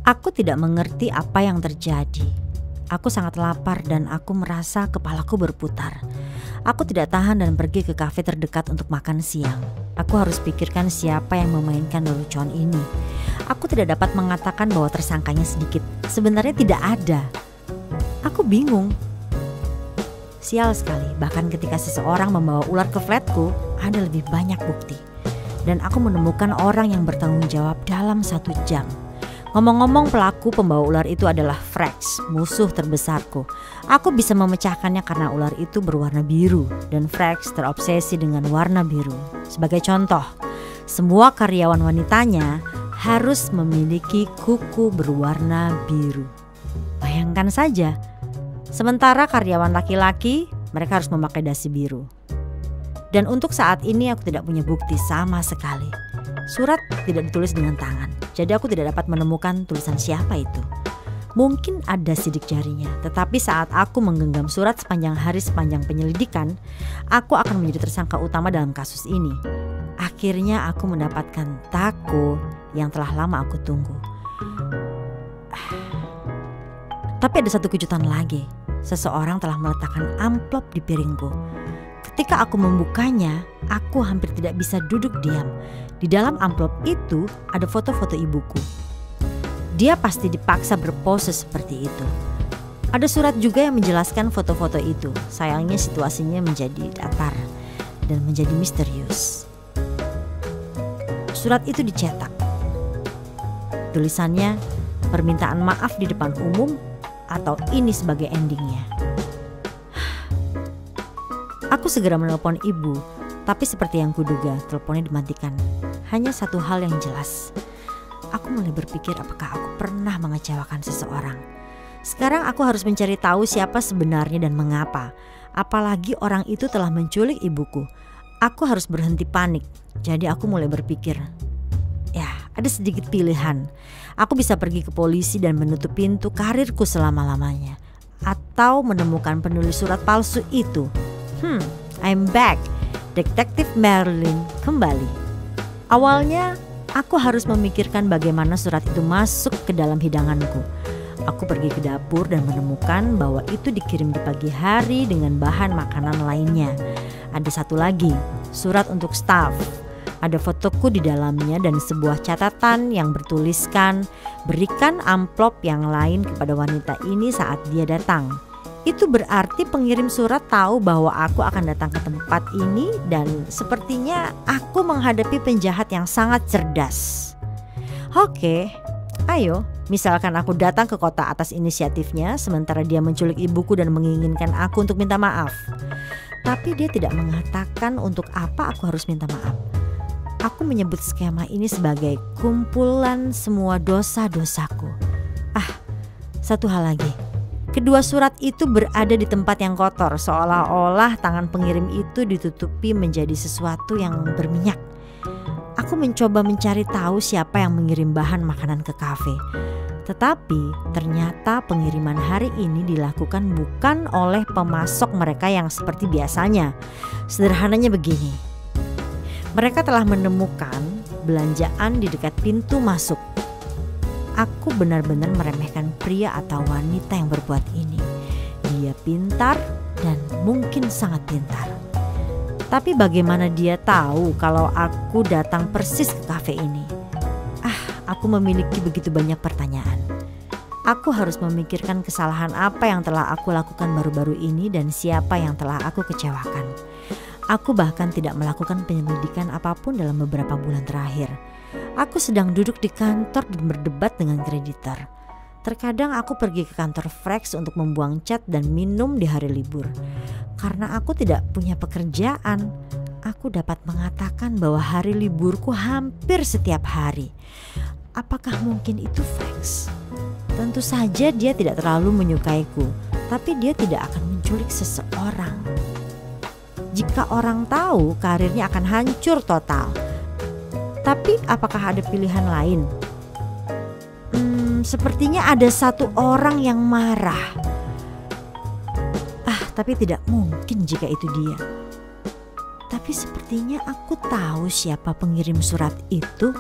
Aku tidak mengerti apa yang terjadi. Aku sangat lapar dan aku merasa kepalaku berputar. Aku tidak tahan dan pergi ke kafe terdekat untuk makan siang. Aku harus pikirkan siapa yang memainkan lelucon ini. Aku tidak dapat mengatakan bahwa tersangkanya sedikit. Sebenarnya tidak ada. Aku bingung. Sial sekali, bahkan ketika seseorang membawa ular ke flatku, ada lebih banyak bukti. Dan aku menemukan orang yang bertanggung jawab dalam 1 jam. Ngomong-ngomong, pelaku pembawa ular itu adalah Frax, musuh terbesarku. Aku bisa memecahkannya karena ular itu berwarna biru dan Frax terobsesi dengan warna biru. Sebagai contoh, semua karyawan wanitanya harus memiliki kuku berwarna biru. Bayangkan saja, sementara karyawan laki-laki mereka harus memakai dasi biru. Dan untuk saat ini aku tidak punya bukti sama sekali. Surat tidak ditulis dengan tangan, jadi aku tidak dapat menemukan tulisan siapa itu. Mungkin ada sidik jarinya, tetapi saat aku menggenggam surat sepanjang hari sepanjang penyelidikan, aku akan menjadi tersangka utama dalam kasus ini. Akhirnya aku mendapatkan taco yang telah lama aku tunggu. Tapi ada satu kejutan lagi. Seseorang telah meletakkan amplop di piringku. Ketika aku membukanya, aku hampir tidak bisa duduk diam. Di dalam amplop itu ada foto-foto ibuku. Dia pasti dipaksa berpose seperti itu. Ada surat juga yang menjelaskan foto-foto itu. Sayangnya situasinya menjadi datar dan menjadi misterius. Surat itu dicetak. Tulisannya, permintaan maaf di depan umum atau ini sebagai endingnya. Aku segera menelpon ibu, tapi seperti yang kuduga, teleponnya dimatikan. Hanya satu hal yang jelas. Aku mulai berpikir apakah aku pernah mengecewakan seseorang. Sekarang aku harus mencari tahu siapa sebenarnya dan mengapa. Apalagi orang itu telah menculik ibuku. Aku harus berhenti panik. Jadi aku mulai berpikir, ya ada sedikit pilihan. Aku bisa pergi ke polisi dan menutup pintu karirku selama-lamanya. Atau menemukan penulis surat palsu itu. I'm back. Detektif Marilyn kembali. Awalnya aku harus memikirkan bagaimana surat itu masuk ke dalam hidanganku. Aku pergi ke dapur dan menemukan bahwa itu dikirim di pagi hari dengan bahan makanan lainnya. Ada satu lagi, surat untuk staf. Ada fotoku di dalamnya dan sebuah catatan yang bertuliskan, berikan amplop yang lain kepada wanita ini saat dia datang. Itu berarti pengirim surat tahu bahwa aku akan datang ke tempat ini dan sepertinya aku menghadapi penjahat yang sangat cerdas. Oke, ayo, misalkan aku datang ke kota atas inisiatifnya sementara dia menculik ibuku dan menginginkan aku untuk minta maaf. Tapi dia tidak mengatakan untuk apa aku harus minta maaf. Aku menyebut skema ini sebagai kumpulan semua dosa-dosaku. Satu hal lagi. Kedua surat itu berada di tempat yang kotor, seolah-olah tangan pengirim itu ditutupi menjadi sesuatu yang berminyak. Aku mencoba mencari tahu siapa yang mengirim bahan makanan ke kafe. Tetapi ternyata pengiriman hari ini dilakukan bukan oleh pemasok mereka yang seperti biasanya. Sederhananya begini. Mereka telah menemukan belanjaan di dekat pintu masuk. Aku benar-benar meremehkan pria atau wanita yang berbuat ini. Dia pintar dan mungkin sangat pintar. Tapi bagaimana dia tahu kalau aku datang persis ke kafe ini? Aku memiliki begitu banyak pertanyaan. Aku harus memikirkan kesalahan apa yang telah aku lakukan baru-baru ini dan siapa yang telah aku kecewakan. Aku bahkan tidak melakukan penyelidikan apapun dalam beberapa bulan terakhir. Aku sedang duduk di kantor dan berdebat dengan kreditor. Terkadang aku pergi ke kantor Frax untuk membuang cat dan minum di hari libur. Karena aku tidak punya pekerjaan, aku dapat mengatakan bahwa hari liburku hampir setiap hari. Apakah mungkin itu Frax? Tentu saja dia tidak terlalu menyukaiku, tapi dia tidak akan menculik seseorang. Jika orang tahu, karirnya akan hancur total. Tapi apakah ada pilihan lain? Sepertinya ada satu orang yang marah. Tapi tidak mungkin jika itu dia. Tapi sepertinya aku tahu siapa pengirim surat itu.